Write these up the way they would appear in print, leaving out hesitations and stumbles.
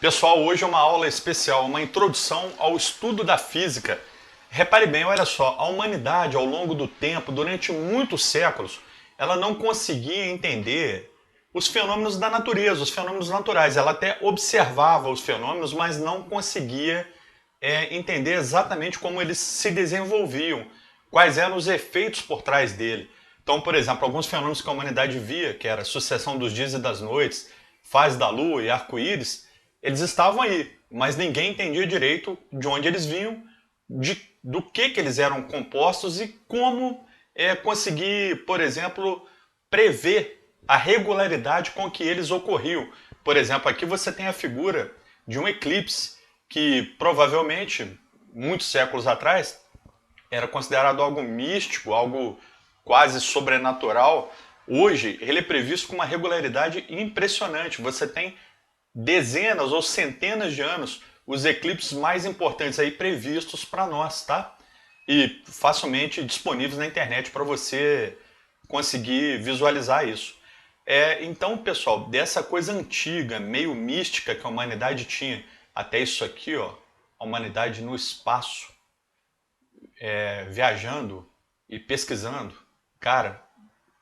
Pessoal, hoje é uma aula especial, uma introdução ao estudo da física. Repare bem, olha só, a humanidade ao longo do tempo, durante muitos séculos, ela não conseguia entender os fenômenos da natureza, os fenômenos naturais. Ela até observava os fenômenos, mas não conseguia entender exatamente como eles se desenvolviam, quais eram os efeitos por trás dele. Então, por exemplo, alguns fenômenos que a humanidade via, que era a sucessão dos dias e das noites, fase da lua e arco-íris, eles estavam aí, mas ninguém entendia direito de onde eles vinham, do que eles eram compostos e como conseguir, por exemplo, prever a regularidade com que eles ocorriam. Por exemplo, aqui você tem a figura de um eclipse que provavelmente, muitos séculos atrás, era considerado algo místico, algo quase sobrenatural. Hoje, ele é previsto com uma regularidade impressionante. Você tem dezenas ou centenas de anos os eclipses mais importantes aí previstos para nós, tá? E facilmente disponíveis na internet para você conseguir visualizar isso. Então, pessoal, dessa coisa antiga, meio mística que a humanidade tinha, até isso aqui, ó, a humanidade no espaço, viajando e pesquisando, cara,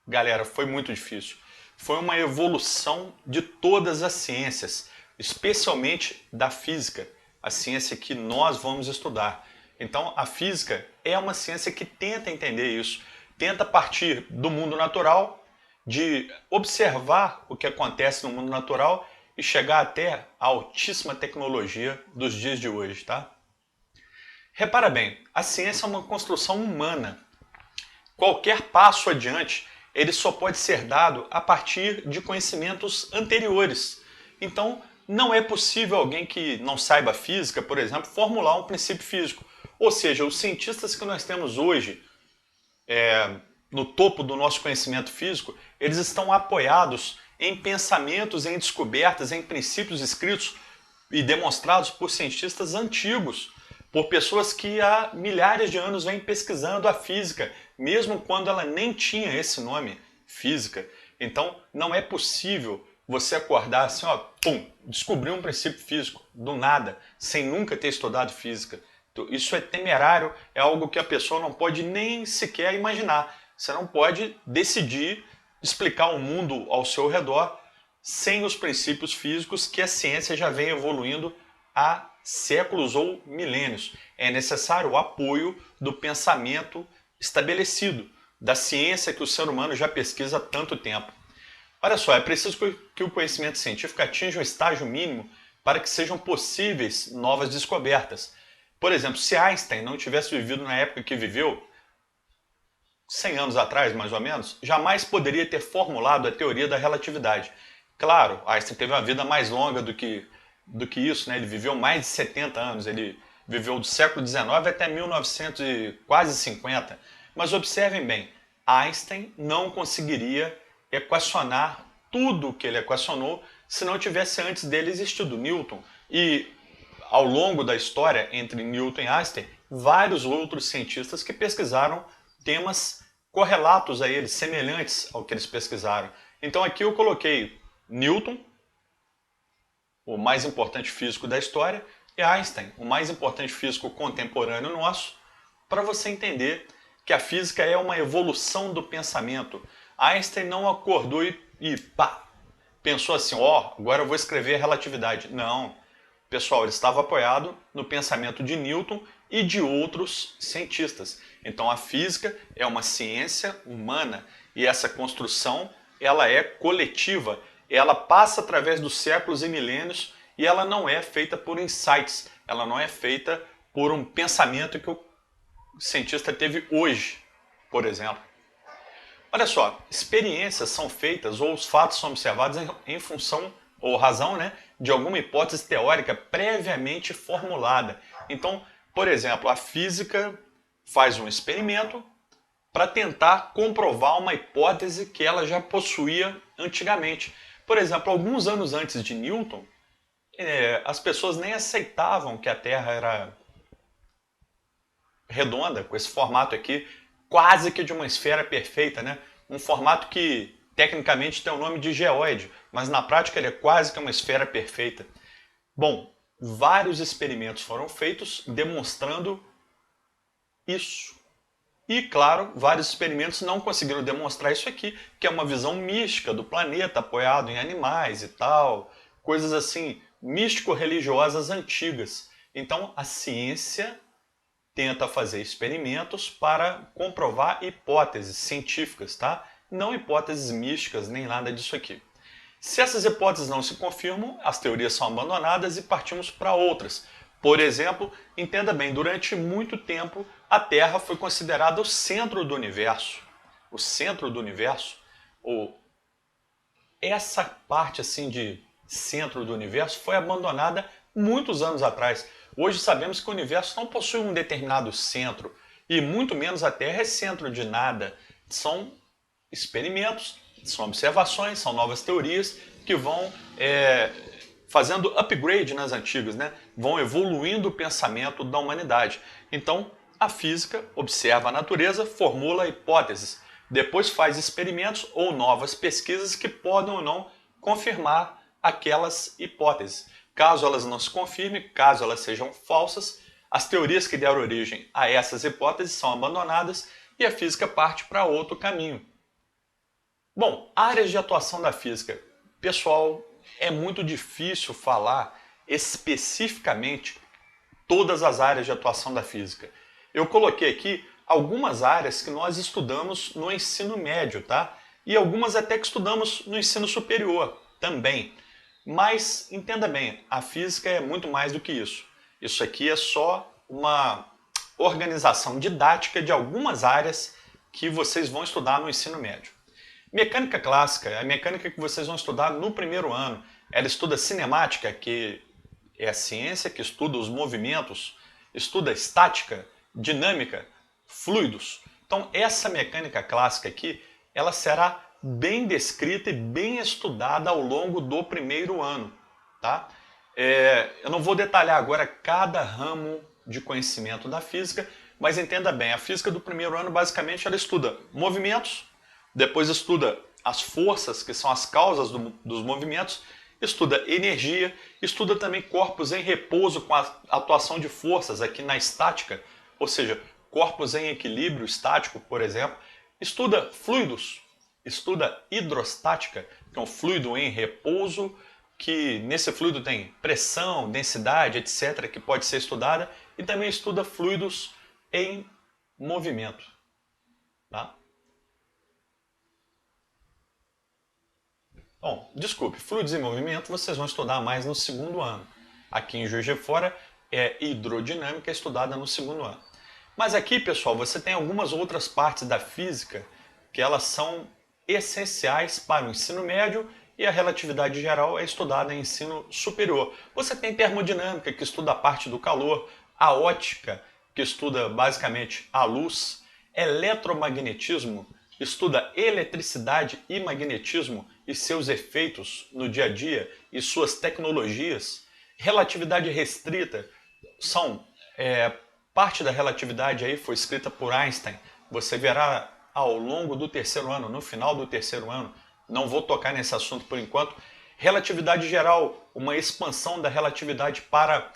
galera, foi muito difícil. Foi uma evolução de todas as ciências, especialmente da física, a ciência que nós vamos estudar. Então, a física é uma ciência que tenta entender isso, tenta partir do mundo natural, de observar o que acontece no mundo natural e chegar até a altíssima tecnologia dos dias de hoje, tá? Repara bem, a ciência é uma construção humana. Qualquer passo adiante, ele só pode ser dado a partir de conhecimentos anteriores. Então, não é possível alguém que não saiba física, por exemplo, formular um princípio físico. Ou seja, os cientistas que nós temos hoje, no topo do nosso conhecimento físico, eles estão apoiados em pensamentos, em descobertas, em princípios escritos e demonstrados por cientistas antigos, por pessoas que há milhares de anos vêm pesquisando a física, mesmo quando ela nem tinha esse nome, física. Então, não é possível você acordar assim, ó, pum, descobrir um princípio físico, do nada, sem nunca ter estudado física. Então, isso é temerário, é algo que a pessoa não pode nem sequer imaginar. Você não pode decidir explicar o mundo ao seu redor sem os princípios físicos que a ciência já vem evoluindo há séculos ou milênios. É necessário o apoio do pensamento estabelecido, da ciência que o ser humano já pesquisa há tanto tempo. Olha só, é preciso que o conhecimento científico atinja um estágio mínimo para que sejam possíveis novas descobertas. Por exemplo, se Einstein não tivesse vivido na época que viveu, 100 anos atrás, mais ou menos, jamais poderia ter formulado a teoria da relatividade. Claro, Einstein teve uma vida mais longa do que isso, né? Ele viveu mais de 70 anos, ele viveu do século XIX até 1900 e quase 50. Mas observem bem, Einstein não conseguiria equacionar tudo o que ele equacionou se não tivesse antes dele existido Newton. E ao longo da história entre Newton e Einstein, vários outros cientistas que pesquisaram temas correlatos a eles, semelhantes ao que eles pesquisaram. Então aqui eu coloquei Newton, o mais importante físico da história, e Einstein, o mais importante físico contemporâneo nosso, para você entender que a física é uma evolução do pensamento. Einstein não acordou e pá, pensou assim, ó, agora eu vou escrever a relatividade. Não, pessoal, ele estava apoiado no pensamento de Newton e de outros cientistas. Então a física é uma ciência humana e essa construção ela é coletiva, ela passa através dos séculos e milênios e ela não é feita por insights, ela não é feita por um pensamento que o cientista teve hoje, por exemplo. Olha só, experiências são feitas ou os fatos são observados em função ou razão, né, de alguma hipótese teórica previamente formulada. Então, por exemplo, a física faz um experimento para tentar comprovar uma hipótese que ela já possuía antigamente. Por exemplo, alguns anos antes de Newton, as pessoas nem aceitavam que a Terra era redonda, com esse formato aqui, quase que de uma esfera perfeita, né? Um formato que tecnicamente tem o nome de geóide, mas na prática ele é quase que uma esfera perfeita. Bom, vários experimentos foram feitos demonstrando isso. E, claro, vários experimentos não conseguiram demonstrar isso aqui, que é uma visão mística do planeta, apoiado em animais e tal, coisas assim, místico-religiosas antigas. Então, a ciência tenta fazer experimentos para comprovar hipóteses científicas, tá? Não hipóteses místicas, nem nada disso aqui. Se essas hipóteses não se confirmam, as teorias são abandonadas e partimos para outras. Por exemplo, entenda bem, durante muito tempo a Terra foi considerada o centro do universo. O centro do universo, ou essa parte assim de centro do universo foi abandonada muitos anos atrás. Hoje sabemos que o universo não possui um determinado centro e muito menos a Terra é centro de nada. São experimentos, são observações, são novas teorias que vão fazendo upgrade nas antigas, né? Vão evoluindo o pensamento da humanidade. Então, a física observa a natureza, formula hipóteses, depois faz experimentos ou novas pesquisas que podem ou não confirmar aquelas hipóteses. Caso elas não se confirmem, caso elas sejam falsas, as teorias que deram origem a essas hipóteses são abandonadas e a física parte para outro caminho. Bom, áreas de atuação da física. Pessoal, é muito difícil falar especificamente todas as áreas de atuação da física. Eu coloquei aqui algumas áreas que nós estudamos no ensino médio, tá? E algumas até que estudamos no ensino superior também. Mas entenda bem, a física é muito mais do que isso. Isso aqui é só uma organização didática de algumas áreas que vocês vão estudar no ensino médio. Mecânica clássica, a mecânica que vocês vão estudar no primeiro ano, ela estuda cinemática, que é a ciência que estuda os movimentos, estuda estática, dinâmica, fluidos. Então essa mecânica clássica aqui, ela será bem descrita e bem estudada ao longo do primeiro ano, tá? Eu não vou detalhar agora cada ramo de conhecimento da física, mas entenda bem, a física do primeiro ano basicamente ela estuda movimentos, depois estuda as forças, que são as causas dos movimentos, estuda energia, estuda também corpos em repouso com a atuação de forças aqui na estática, ou seja, corpos em equilíbrio estático, por exemplo, estuda fluidos, estuda hidrostática, que é um fluido em repouso, que nesse fluido tem pressão, densidade, etc., que pode ser estudada, e também estuda fluidos em movimento. Tá? Bom, desculpe, fluidos em movimento vocês vão estudar mais no segundo ano. Aqui em Juiz de Fora é hidrodinâmica estudada no segundo ano. Mas aqui, pessoal, você tem algumas outras partes da física que elas são essenciais para o ensino médio e a relatividade geral é estudada em ensino superior. Você tem termodinâmica, que estuda a parte do calor, a ótica, que estuda basicamente a luz, eletromagnetismo, estuda eletricidade e magnetismo e seus efeitos no dia a dia e suas tecnologias. Relatividade restrita são parte da relatividade aí foi escrita por Einstein. Você verá ao longo do terceiro ano, no final do terceiro ano. Não vou tocar nesse assunto por enquanto. Relatividade geral, uma expansão da relatividade para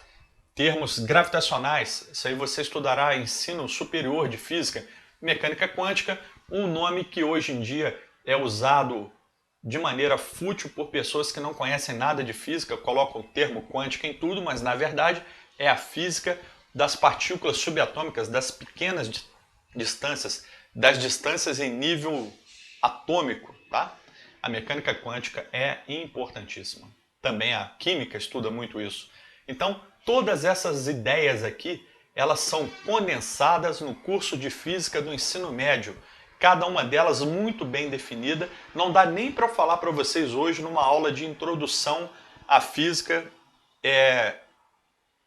termos gravitacionais. Isso aí você estudará ensino superior de física. Mecânica quântica, um nome que hoje em dia é usado de maneira fútil por pessoas que não conhecem nada de física, colocam o termo quântica em tudo, mas na verdade é a física das partículas subatômicas, das pequenas distâncias, das distâncias em nível atômico, tá? A mecânica quântica é importantíssima. Também a química estuda muito isso. Então, todas essas ideias aqui, elas são condensadas no curso de física do ensino médio. Cada uma delas muito bem definida. Não dá nem para falar para vocês hoje, numa aula de introdução à física,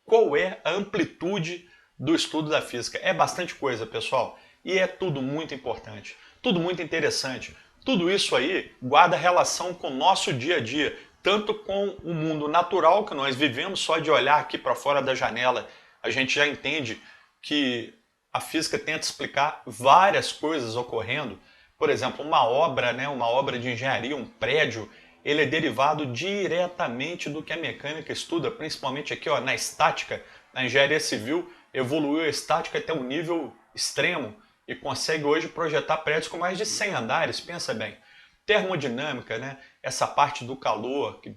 qual é a amplitude do estudo da física. É bastante coisa, pessoal. E é tudo muito importante, tudo muito interessante. Tudo isso aí guarda relação com o nosso dia a dia, tanto com o mundo natural que nós vivemos, só de olhar aqui para fora da janela, a gente já entende que a física tenta explicar várias coisas ocorrendo. Por exemplo, uma obra de engenharia, um prédio, ele é derivado diretamente do que a mecânica estuda, principalmente aqui ó, na estática. Na engenharia civil, evoluiu a estática até um nível extremo e consegue hoje projetar prédios com mais de 100 andares, pensa bem. Termodinâmica, né? Essa parte do calor, que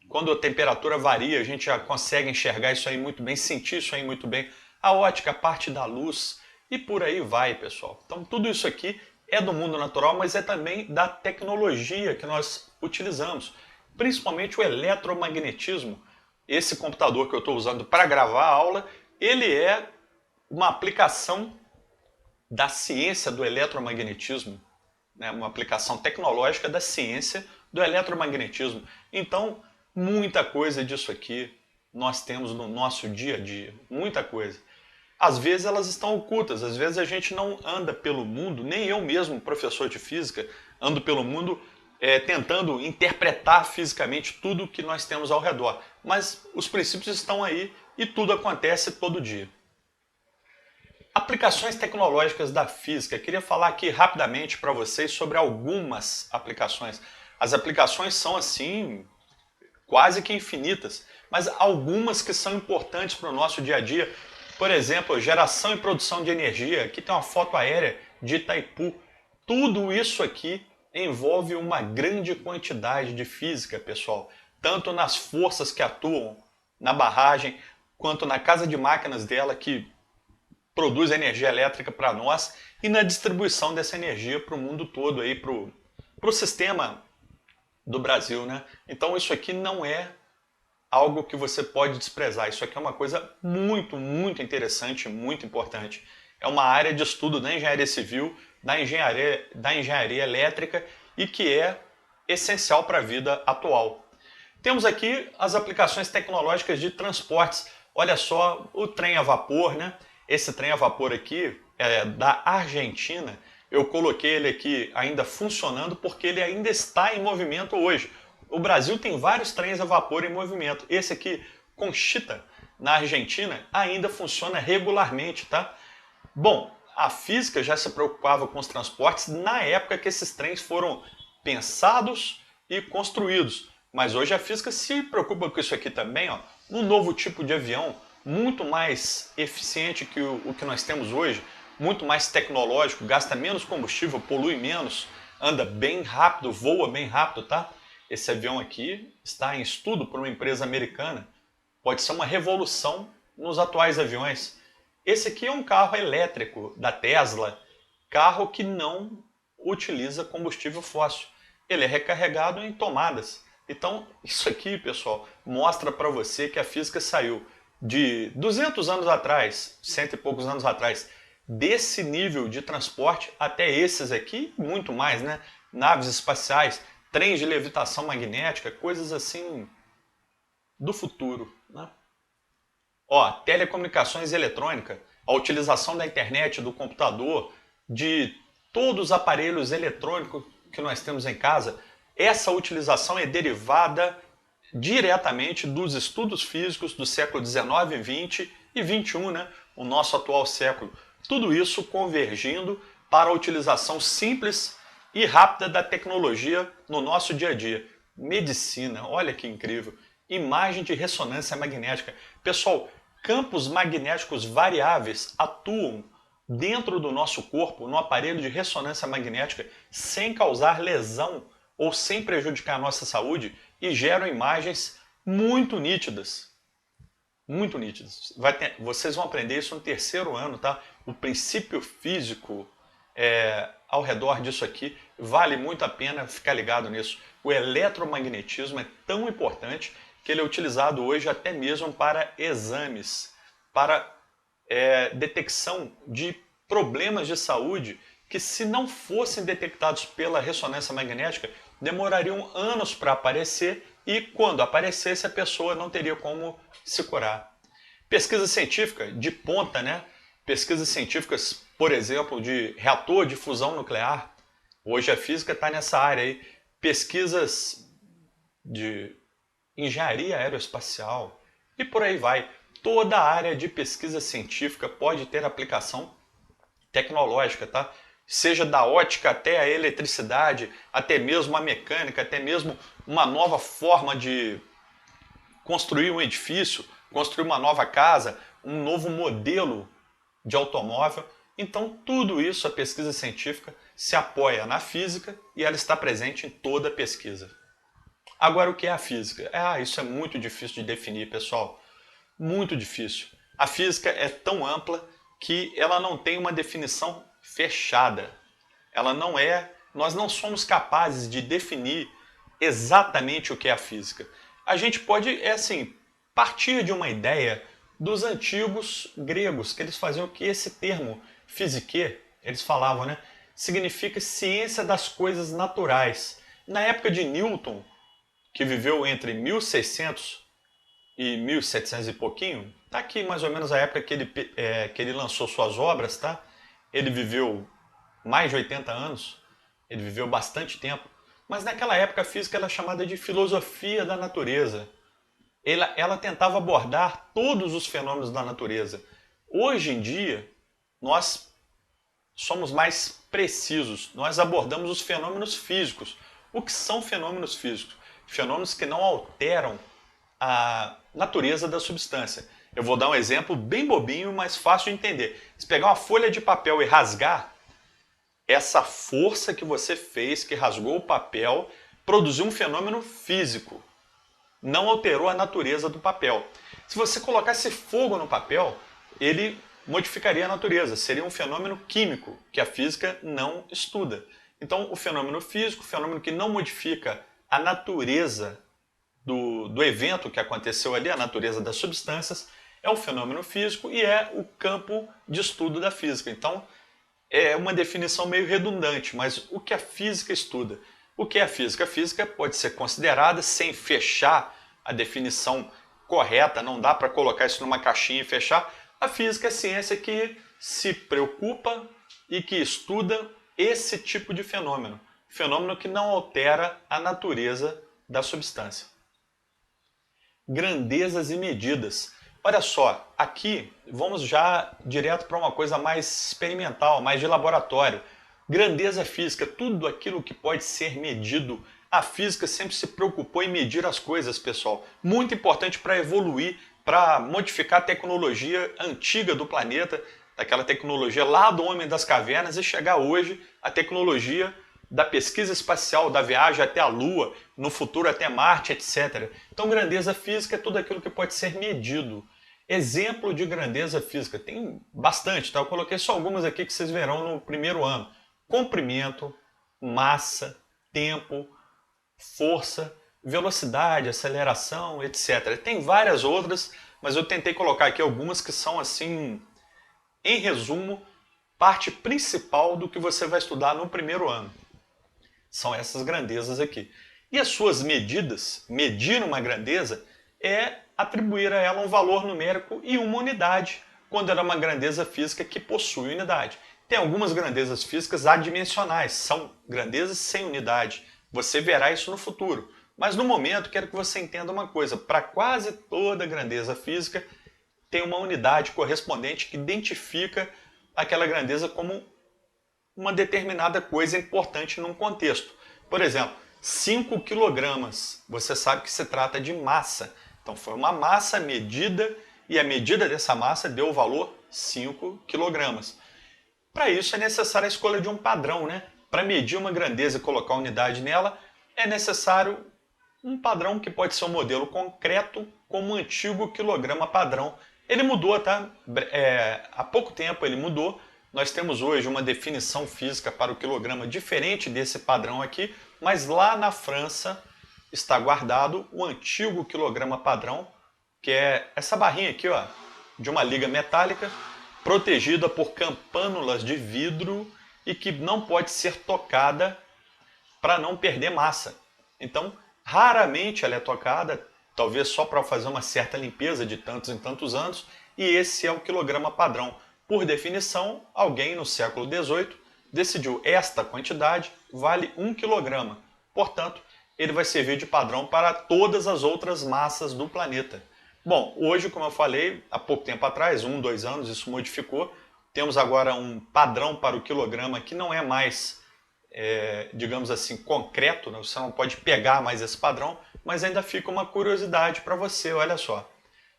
quando a temperatura varia, a gente já consegue enxergar isso aí muito bem, sentir isso aí muito bem. A ótica, a parte da luz e por aí vai, pessoal. Então tudo isso aqui é do mundo natural, mas é também da tecnologia que nós utilizamos, principalmente o eletromagnetismo. Esse computador que eu estou usando para gravar a aula, ele é uma aplicação da ciência do eletromagnetismo, né? Uma aplicação tecnológica da ciência do eletromagnetismo. Então, muita coisa disso aqui nós temos no nosso dia a dia, muita coisa. Às vezes elas estão ocultas, às vezes a gente não anda pelo mundo, nem eu mesmo, professor de física, ando pelo mundo tentando interpretar fisicamente tudo que nós temos ao redor. Mas os princípios estão aí e tudo acontece todo dia. Aplicações tecnológicas da física. Eu queria falar aqui rapidamente para vocês sobre algumas aplicações. As aplicações são assim quase que infinitas, mas algumas que são importantes para o nosso dia a dia. Por exemplo, geração e produção de energia. Aqui tem uma foto aérea de Itaipu. Tudo isso aqui envolve uma grande quantidade de física, pessoal. Tanto nas forças que atuam na barragem, quanto na casa de máquinas dela, que produz energia elétrica para nós, e na distribuição dessa energia para o mundo todo, para o sistema do Brasil, né? Então isso aqui não é algo que você pode desprezar. Isso aqui é uma coisa muito, muito interessante, muito importante. É uma área de estudo da engenharia civil, da engenharia elétrica e que é essencial para a vida atual. Temos aqui as aplicações tecnológicas de transportes. Olha só o trem a vapor, né? Esse trem a vapor aqui é da Argentina. Eu coloquei ele aqui ainda funcionando porque ele ainda está em movimento hoje. O Brasil tem vários trens a vapor em movimento. Esse aqui, Conchita, na Argentina, ainda funciona regularmente, tá? Bom, a física já se preocupava com os transportes na época que esses trens foram pensados e construídos. Mas hoje a física se preocupa com isso aqui também, ó, um novo tipo de avião, muito mais eficiente que o que nós temos hoje, muito mais tecnológico, gasta menos combustível, polui menos, anda bem rápido, voa bem rápido, tá? Esse avião aqui está em estudo por uma empresa americana. Pode ser uma revolução nos atuais aviões. Esse aqui é um carro elétrico da Tesla, carro que não utiliza combustível fóssil. Ele é recarregado em tomadas. Então, isso aqui, pessoal, mostra para você que a física saiu de 200 anos atrás, cento e poucos anos atrás, desse nível de transporte até esses aqui, muito mais, né? Naves espaciais, trens de levitação magnética, coisas assim do futuro, né? Ó, telecomunicações e eletrônica, a utilização da internet, do computador, de todos os aparelhos eletrônicos que nós temos em casa, essa utilização é derivada diretamente dos estudos físicos do século XIX, XX e XXI, né? O nosso atual século. Tudo isso convergindo para a utilização simples e rápida da tecnologia no nosso dia a dia. Medicina, olha que incrível. Imagem de ressonância magnética. Pessoal, campos magnéticos variáveis atuam dentro do nosso corpo, no aparelho de ressonância magnética, sem causar lesão ou sem prejudicar a nossa saúde e geram imagens muito nítidas. Muito nítidas. Vocês vão aprender isso no terceiro ano, tá? O princípio físico ao redor disso aqui, vale muito a pena ficar ligado nisso. O eletromagnetismo é tão importante que ele é utilizado hoje até mesmo para exames, para detecção de problemas de saúde que, se não fossem detectados pela ressonância magnética, demorariam anos para aparecer e, quando aparecesse, a pessoa não teria como se curar. Pesquisa científica de ponta, né? Pesquisas científicas, por exemplo, de reator de fusão nuclear. Hoje a física está nessa área aí. Pesquisas de engenharia aeroespacial e por aí vai. Toda a área de pesquisa científica pode ter aplicação tecnológica, tá? Seja da ótica até a eletricidade, até mesmo a mecânica, até mesmo uma nova forma de construir um edifício, construir uma nova casa, um novo modelo de automóvel. Então, tudo isso, a pesquisa científica se apoia na física e ela está presente em toda a pesquisa. Agora, o que é a física? Isso é muito difícil de definir, pessoal. Muito difícil. A física é tão ampla que ela não tem uma definição fechada. Nós não somos capazes de definir exatamente o que é a física. A gente pode, partir de uma ideia dos antigos gregos, que eles faziam que esse termo physique, eles falavam, né, significa ciência das coisas naturais. Na época de Newton, que viveu entre 1600 e 1700 e pouquinho, tá aqui mais ou menos a época que ele lançou suas obras, tá? Ele viveu mais de 80 anos, ele viveu bastante tempo, mas naquela época a física era chamada de filosofia da natureza. Ela tentava abordar todos os fenômenos da natureza. Hoje em dia, nós somos mais precisos, nós abordamos os fenômenos físicos. O que são fenômenos físicos? Fenômenos que não alteram a natureza da substância. Eu vou dar um exemplo bem bobinho, mas fácil de entender. Se pegar uma folha de papel e rasgar, essa força que você fez, que rasgou o papel, produziu um fenômeno físico. Não alterou a natureza do papel. Se você colocasse fogo no papel, ele modificaria a natureza. Seria um fenômeno químico, que a física não estuda. Então, o fenômeno físico, o fenômeno que não modifica a natureza do evento que aconteceu ali, a natureza das substâncias, é o fenômeno físico e é o campo de estudo da física. Então, é uma definição meio redundante, mas o que a física estuda? O que é a física? A física pode ser considerada, sem fechar a definição correta, não dá para colocar isso numa caixinha e fechar. A física é a ciência que se preocupa e que estuda esse tipo de fenômeno. Fenômeno que não altera a natureza da substância. Grandezas e medidas. Olha só, aqui vamos já direto para uma coisa mais experimental, mais de laboratório. Grandeza física, tudo aquilo que pode ser medido. A física sempre se preocupou em medir as coisas, pessoal. Muito importante para evoluir, para modificar a tecnologia antiga do planeta, daquela tecnologia lá do Homem das Cavernas, e chegar hoje à tecnologia da pesquisa espacial, da viagem até a Lua, no futuro até Marte, etc. Então, grandeza física é tudo aquilo que pode ser medido. Exemplo de grandeza física, tem bastante, tá? Eu coloquei só algumas aqui que vocês verão no primeiro ano. Comprimento, massa, tempo, força, velocidade, aceleração, etc. Tem várias outras, mas eu tentei colocar aqui algumas que são, assim, em resumo, parte principal do que você vai estudar no primeiro ano. São essas grandezas aqui. E as suas medidas, medir uma grandeza, é atribuir a ela um valor numérico e uma unidade, quando ela é uma grandeza física que possui unidade. Tem algumas grandezas físicas adimensionais, são grandezas sem unidade. Você verá isso no futuro. Mas no momento, quero que você entenda uma coisa. Para quase toda grandeza física, tem uma unidade correspondente que identifica aquela grandeza como uma determinada coisa importante num contexto. Por exemplo, 5 quilogramas. Você sabe que se trata de massa. Então foi uma massa medida e a medida dessa massa deu o valor 5 quilogramas. Para isso é necessária a escolha de um padrão, né? Para medir uma grandeza e colocar unidade nela, é necessário um padrão que pode ser um modelo concreto, como o antigo quilograma padrão. Ele mudou, tá? Há pouco tempo ele mudou. Nós temos hoje uma definição física para o quilograma diferente desse padrão aqui, mas lá na França está guardado o antigo quilograma padrão, que é essa barrinha aqui, ó, de uma liga metálica, protegida por campânulas de vidro e que não pode ser tocada para não perder massa. Então, raramente ela é tocada, talvez só para fazer uma certa limpeza de tantos em tantos anos, e esse é o quilograma padrão. Por definição, alguém no século XVIII decidiu esta quantidade vale 1 quilograma. Portanto, ele vai servir de padrão para todas as outras massas do planeta. Bom, hoje, como eu falei, há pouco tempo atrás, 1, 2 anos, isso modificou. Temos agora um padrão para o quilograma que não é mais digamos assim, concreto, né? Você não pode pegar mais esse padrão, mas ainda fica uma curiosidade para você, olha só.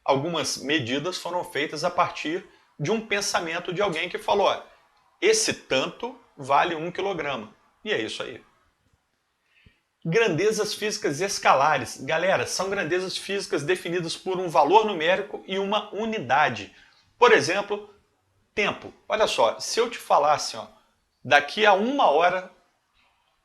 Algumas medidas foram feitas a partir de um pensamento de alguém que falou, ó, esse tanto vale 1 quilograma. E é isso aí. Grandezas físicas escalares. Galera, são grandezas físicas definidas por um valor numérico e uma unidade. Por exemplo, tempo. Olha só, se eu te falasse, ó, daqui a 1 hora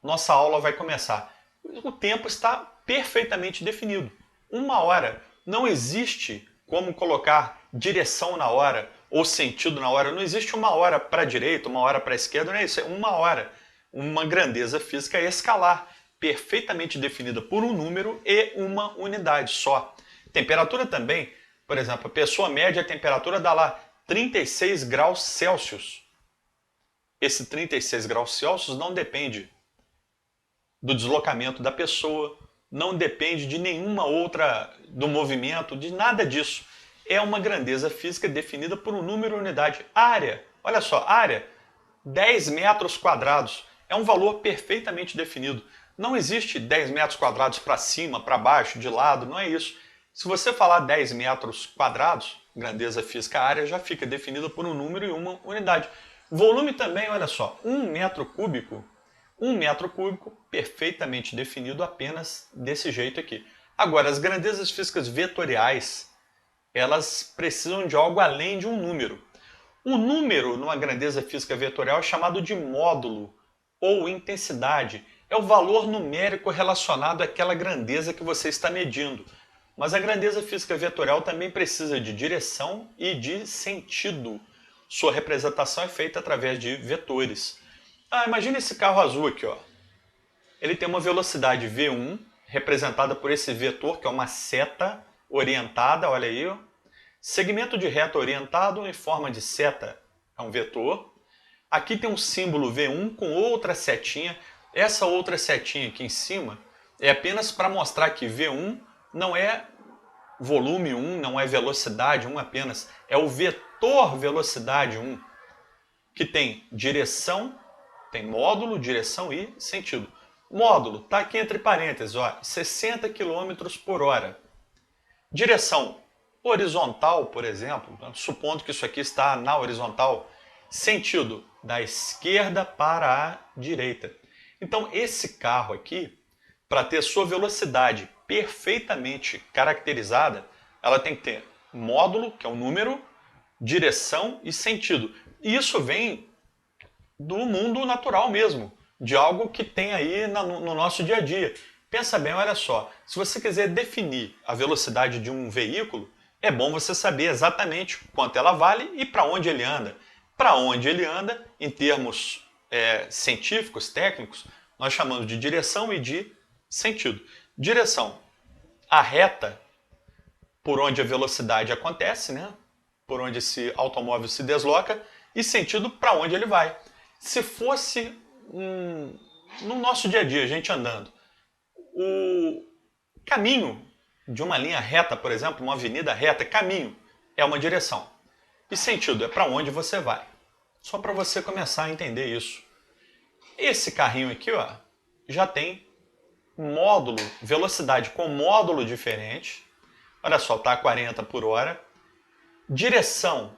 nossa aula vai começar. O tempo está perfeitamente definido. 1 hora. Não existe como colocar direção na hora ou sentido na hora. Não existe 1 hora para a direita, 1 hora para a esquerda, não é isso. É 1 hora. Uma grandeza física escalar, perfeitamente definida por um número e uma unidade só. Temperatura também. Por exemplo, a pessoa mede a temperatura dá lá 36 graus Celsius. Esse 36 graus Celsius não depende do deslocamento da pessoa, não depende de nenhuma outra, do movimento, de nada disso. É uma grandeza física definida por um número e unidade. Área, olha só, área, 10 metros quadrados. É um valor perfeitamente definido. Não existe 10 metros quadrados para cima, para baixo, de lado, não é isso. Se você falar 10 metros quadrados, grandeza física, área já fica definida por um número e uma unidade. Volume também, olha só, 1 metro cúbico. 1 metro cúbico perfeitamente definido apenas desse jeito aqui. Agora, as grandezas físicas vetoriais, elas precisam de algo além de um número. O número numa grandeza física vetorial é chamado de módulo ou intensidade. É o valor numérico relacionado àquela grandeza que você está medindo. Mas a grandeza física vetorial também precisa de direção e de sentido. Sua representação é feita através de vetores. Imagina esse carro azul aqui, ó. Ele tem uma velocidade v1, representada por esse vetor, que é uma seta orientada, olha aí, ó. Segmento de reta orientado em forma de seta é um vetor. Aqui tem um símbolo v1 com outra setinha. Essa outra setinha aqui em cima é apenas para mostrar que v1 não é volume 1, não é velocidade 1 apenas, é o vetor velocidade 1, que tem direção, tem módulo, direção e sentido. Módulo está aqui entre parênteses, ó, 60 km por hora. Direção horizontal, por exemplo, supondo que isso aqui está na horizontal, sentido da esquerda para a direita. Então esse carro aqui, para ter sua velocidade perfeitamente caracterizada, ela tem que ter módulo, que é um número, direção e sentido. E isso vem do mundo natural mesmo, de algo que tem aí no nosso dia a dia. Pensa bem, olha só, se você quiser definir a velocidade de um veículo, é bom você saber exatamente quanto ela vale e para onde ele anda. Para onde ele anda, em termos científicos, técnicos, nós chamamos de direção e de sentido. Direção, a reta por onde a velocidade acontece, né? Por onde esse automóvel se desloca, e sentido para onde ele vai. Se fosse no nosso dia a dia, a gente andando, o caminho de uma linha reta, por exemplo, uma avenida reta, caminho é uma direção. E sentido é para onde você vai. Só para você começar a entender isso. Esse carrinho aqui, ó, já tem módulo, velocidade com módulo diferente. Olha só, está a 40 por hora. Direção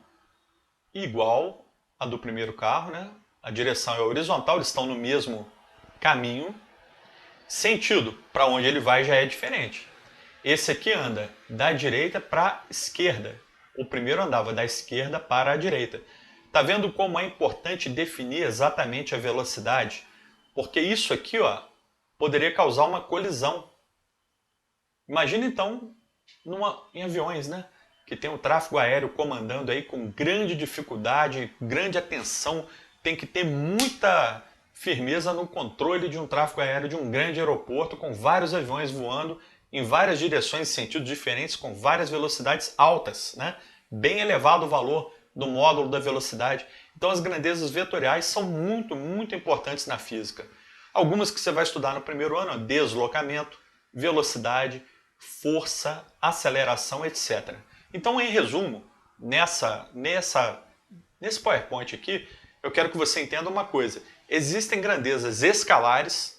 igual a do primeiro carro, né? A direção é horizontal, eles estão no mesmo caminho. Sentido, para onde ele vai já é diferente. Esse aqui anda da direita para a esquerda. O primeiro andava da esquerda para a direita. Tá vendo como é importante definir exatamente a velocidade? Porque isso aqui, ó, poderia causar uma colisão. Imagina então em aviões, né? Que tem o tráfego aéreo comandando aí com grande dificuldade, grande atenção, tem que ter muita firmeza no controle de um tráfego aéreo de um grande aeroporto com vários aviões voando em várias direções e sentidos diferentes com várias velocidades altas, né? Bem elevado o valor do módulo da velocidade. Então as grandezas vetoriais são muito, muito importantes na física. Algumas que você vai estudar no primeiro ano, deslocamento, velocidade, força, aceleração, etc. Então, em resumo, nesse PowerPoint aqui, eu quero que você entenda uma coisa. Existem grandezas escalares,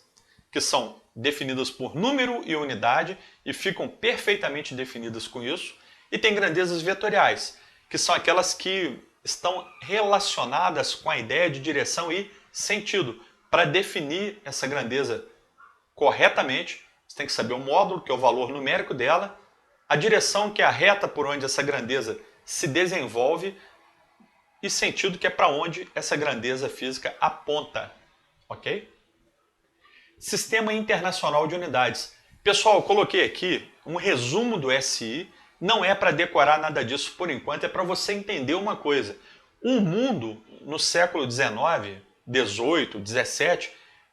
que são definidas por número e unidade e ficam perfeitamente definidas com isso. E tem grandezas vetoriais, que são aquelas que estão relacionadas com a ideia de direção e sentido. Para definir essa grandeza corretamente, você tem que saber o módulo, que é o valor numérico dela, a direção, que é a reta por onde essa grandeza se desenvolve, e sentido, que é para onde essa grandeza física aponta, ok? Sistema Internacional de Unidades. Pessoal, eu coloquei aqui um resumo do SI, não é para decorar nada disso por enquanto, é para você entender uma coisa. O mundo, no século XIX, XVIII, XVII,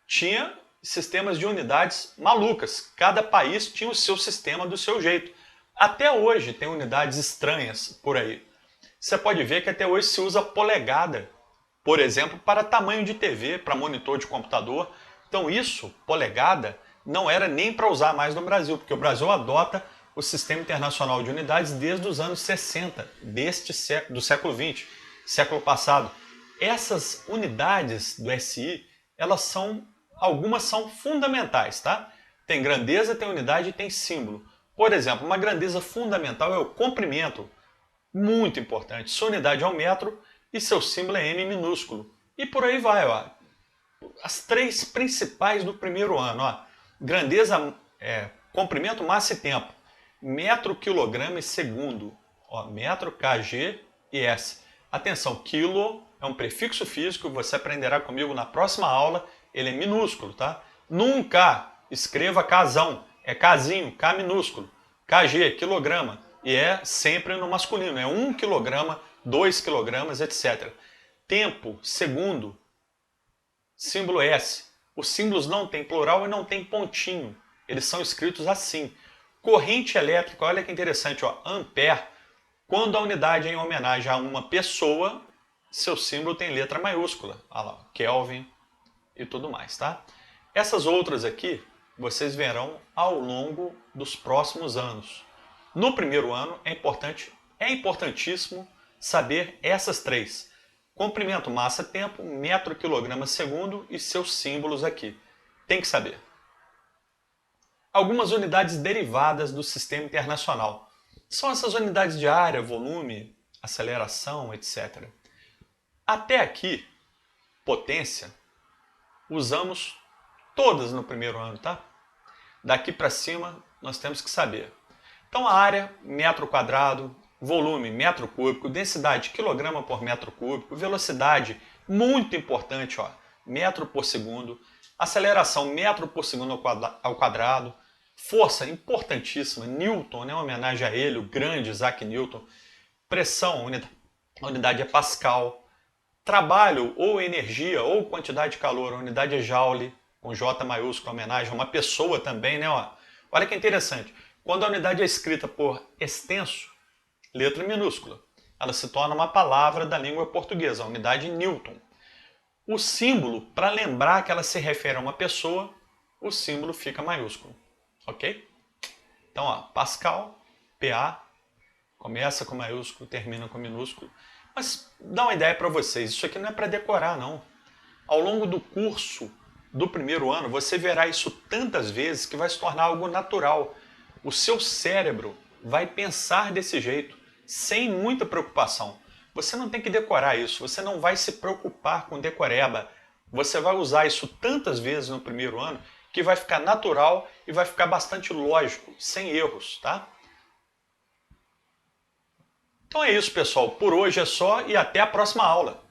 tinha sistemas de unidades malucas. Cada país tinha o seu sistema do seu jeito. Até hoje tem unidades estranhas por aí. Você pode ver que até hoje se usa polegada, por exemplo, para tamanho de TV, para monitor de computador. Então isso, polegada, não era nem para usar mais no Brasil, porque o Brasil adota o Sistema Internacional de Unidades desde os anos 60, do século XX, século passado. Essas unidades do SI, algumas são fundamentais, tá? Tem grandeza, tem unidade e tem símbolo. Por exemplo, uma grandeza fundamental é o comprimento, muito importante. Sua unidade é o metro e seu símbolo é M minúsculo. E por aí vai, ó. As três principais do primeiro ano, ó. Grandeza, comprimento, massa e tempo. Metro, quilograma e segundo. Ó, metro, kg e s. Atenção, quilo é um prefixo físico, você aprenderá comigo na próxima aula. Ele é minúsculo, tá? Nunca escreva casão, é casinho, K minúsculo. Kg, quilograma, e é sempre no masculino, é 1 quilograma, 2 quilogramas, etc. Tempo, segundo, símbolo S. Os símbolos não têm plural e não têm pontinho, eles são escritos assim. Corrente elétrica, olha que interessante, ó, ampere. Quando a unidade é em homenagem a uma pessoa, seu símbolo tem letra maiúscula, olha lá, Kelvin e tudo mais, tá? Essas outras aqui, vocês verão ao longo dos próximos anos. No primeiro ano é importantíssimo saber essas três. Comprimento, massa, tempo, metro, quilograma, segundo e seus símbolos aqui. Tem que saber. Algumas unidades derivadas do sistema internacional. São essas unidades de área, volume, aceleração, etc. Até aqui, potência, usamos todas no primeiro ano, tá? Daqui para cima, nós temos que saber. Então, a área, metro quadrado, volume, metro cúbico, densidade, quilograma por metro cúbico, velocidade, muito importante, ó, metro por segundo, aceleração, metro por segundo ao quadrado, força, importantíssima, Newton, né, uma homenagem a ele, o grande Isaac Newton, pressão, a unidade é Pascal, trabalho, ou energia, ou quantidade de calor, a unidade é Joule, com J maiúsculo, homenagem a uma pessoa também, né, ó. Olha que interessante, quando a unidade é escrita por extenso, letra minúscula, ela se torna uma palavra da língua portuguesa, a unidade Newton. O símbolo, para lembrar que ela se refere a uma pessoa, o símbolo fica maiúsculo, ok? Então, ó, Pascal, PA, começa com maiúsculo, termina com minúsculo. Mas dá uma ideia para vocês, isso aqui não é para decorar, não. Ao longo do curso do primeiro ano, você verá isso tantas vezes que vai se tornar algo natural. O seu cérebro vai pensar desse jeito, sem muita preocupação. Você não tem que decorar isso, você não vai se preocupar com decoreba. Você vai usar isso tantas vezes no primeiro ano que vai ficar natural e vai ficar bastante lógico, sem erros, tá? Então é isso, pessoal. Por hoje é só e até a próxima aula.